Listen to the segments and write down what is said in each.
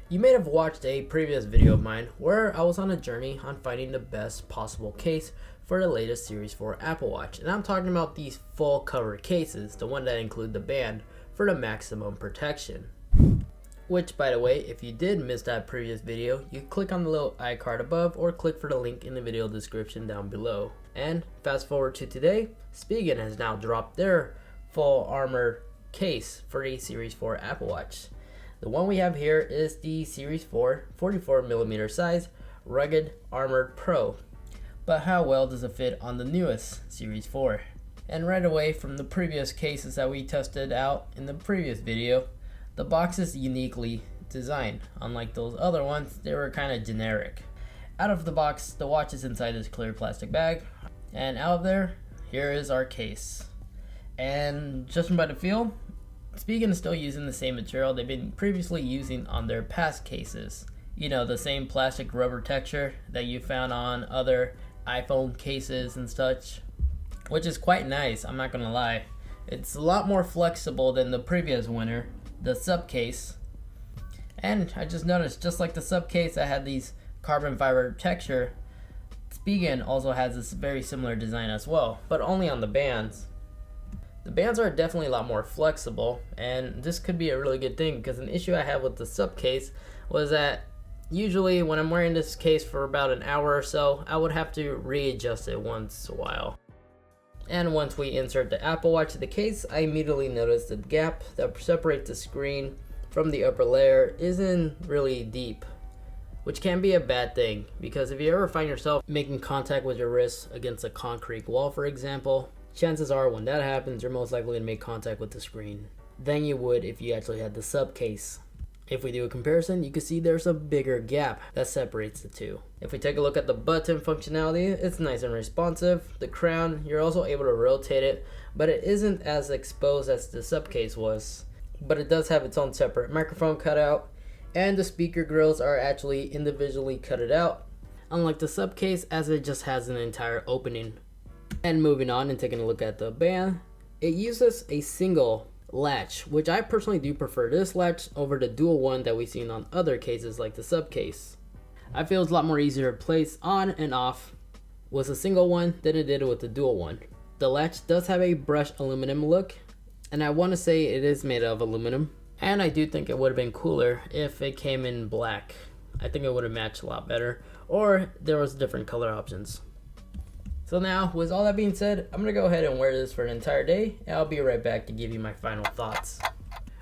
You may have watched a previous video of mine where I was on a journey on finding the best possible case for the latest Series 4 Apple Watch, and I'm talking about these full cover cases, the one that include the band for the maximum protection. Which, by the way, if you did miss that previous video, you click on the little iCard above or click for the link in the video description down below. And fast forward to today, Spigen has now dropped their full armor case for a Series 4 Apple Watch. The one we have here is the Series 4 44mm size Rugged Armored Pro. But how well does it fit on the newest Series 4? And right away from the previous cases that we tested out in the previous video, the box is uniquely designed. Unlike those other ones, they were kind of generic. Out of the box, the watch is inside this clear plastic bag, and out of there, here is our case. And judging by the feel, Spigen is still using the same material they've been previously using on their past cases. You know, the same plastic rubber texture that you found on other iPhone cases and such, which is quite nice, I'm not gonna lie. It's a lot more flexible than the previous winner, the Supcase. And I just noticed, just like the Supcase that had these carbon fiber texture, Spigen also has this very similar design as well, but only on the bands. The bands are definitely a lot more flexible, and this could be a really good thing because an issue I had with the Supcase was that usually when I'm wearing this case for about an hour or so, I would have to readjust it once in a while. And once we insert the Apple Watch to the case, I immediately noticed the gap that separates the screen from the upper layer isn't really deep, which can be a bad thing because if you ever find yourself making contact with your wrist against a concrete wall, for example, chances are when that happens, you're most likely to make contact with the screen than you would if you actually had the Supcase. If we do a comparison, you can see there's a bigger gap that separates the two. If we take a look at the button functionality, it's nice and responsive. The crown, you're also able to rotate it, but it isn't as exposed as the Supcase was. But it does have its own separate microphone cutout, and the speaker grills are actually individually cutted out, unlike the Supcase as it just has an entire opening. And moving on and taking a look at the band, it uses a single latch, which I personally do prefer this latch over the dual one that we've seen on other cases like the Supcase. I feel it's a lot more easier to place on and off with a single one than it did with the dual one. The latch does have a brushed aluminum look, and I want to say it is made of aluminum, and I do think it would have been cooler if it came in black. I think it would have matched a lot better, or there was different color options. So now, with all that being said, I'm going to go ahead and wear this for an entire day, and I'll be right back to give you my final thoughts.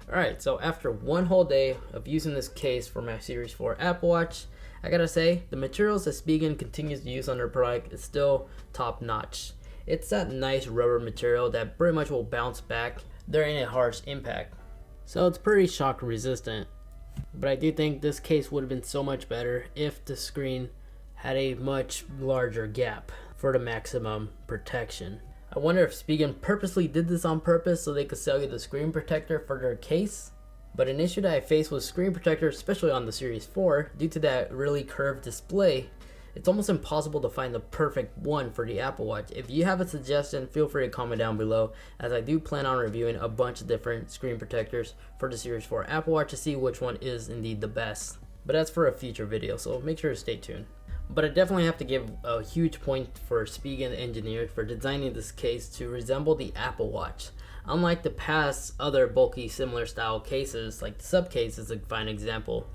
Alright, so after one whole day of using this case for my Series 4 Apple Watch, I gotta say, the materials that Spigen continues to use on their product is still top notch. It's that nice rubber material that pretty much will bounce back during a harsh impact. So it's pretty shock resistant. But I do think this case would have been so much better if the screen had a much larger gap for the maximum protection. I wonder if Spigen purposely did this on purpose so they could sell you the screen protector for their case. But an issue that I face with screen protectors, especially on the Series 4, due to that really curved display, it's almost impossible to find the perfect one for the Apple Watch. If you have a suggestion, feel free to comment down below, as I do plan on reviewing a bunch of different screen protectors for the Series 4 Apple Watch to see which one is indeed the best. But that's for a future video, so make sure to stay tuned. But I definitely have to give a huge point for Spigen engineers for designing this case to resemble the Apple Watch. Unlike the past other bulky similar style cases, like the Supcase is a fine example.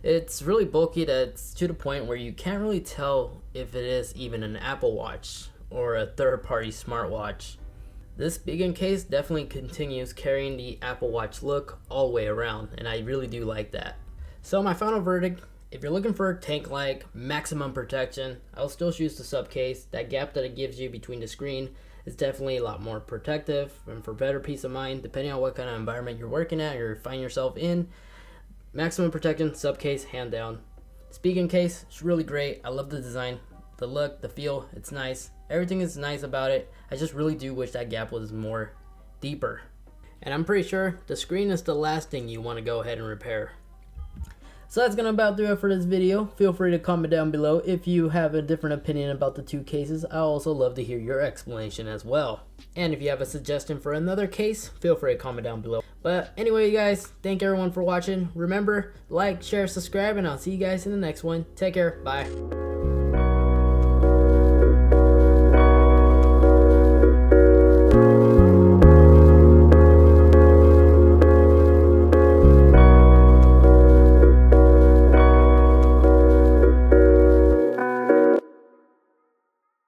It's really bulky that's to the point where you can't really tell if it is even an Apple Watch or a third-party smartwatch. This Spigen case definitely continues carrying the Apple Watch look all the way around, and I really do like that. So my final verdict, if you're looking for tank-like maximum protection, I'll still choose the Supcase. That gap that it gives you between the screen is definitely a lot more protective, and for better peace of mind, depending on what kind of environment you're working at or find yourself in, maximum protection, Supcase, hand down. Spigen case, it's really great. I love the design, the look, the feel, it's nice. Everything is nice about it. I just really do wish that gap was more deeper. And I'm pretty sure the screen is the last thing you want to go ahead and repair. So that's gonna about do it for this video. Feel free to comment down below if you have a different opinion about the two cases. I also love to hear your explanation as well. And if you have a suggestion for another case, feel free to comment down below. But anyway, you guys, thank everyone for watching. Remember, like, share, subscribe, and I'll see you guys in the next one. Take care. Bye.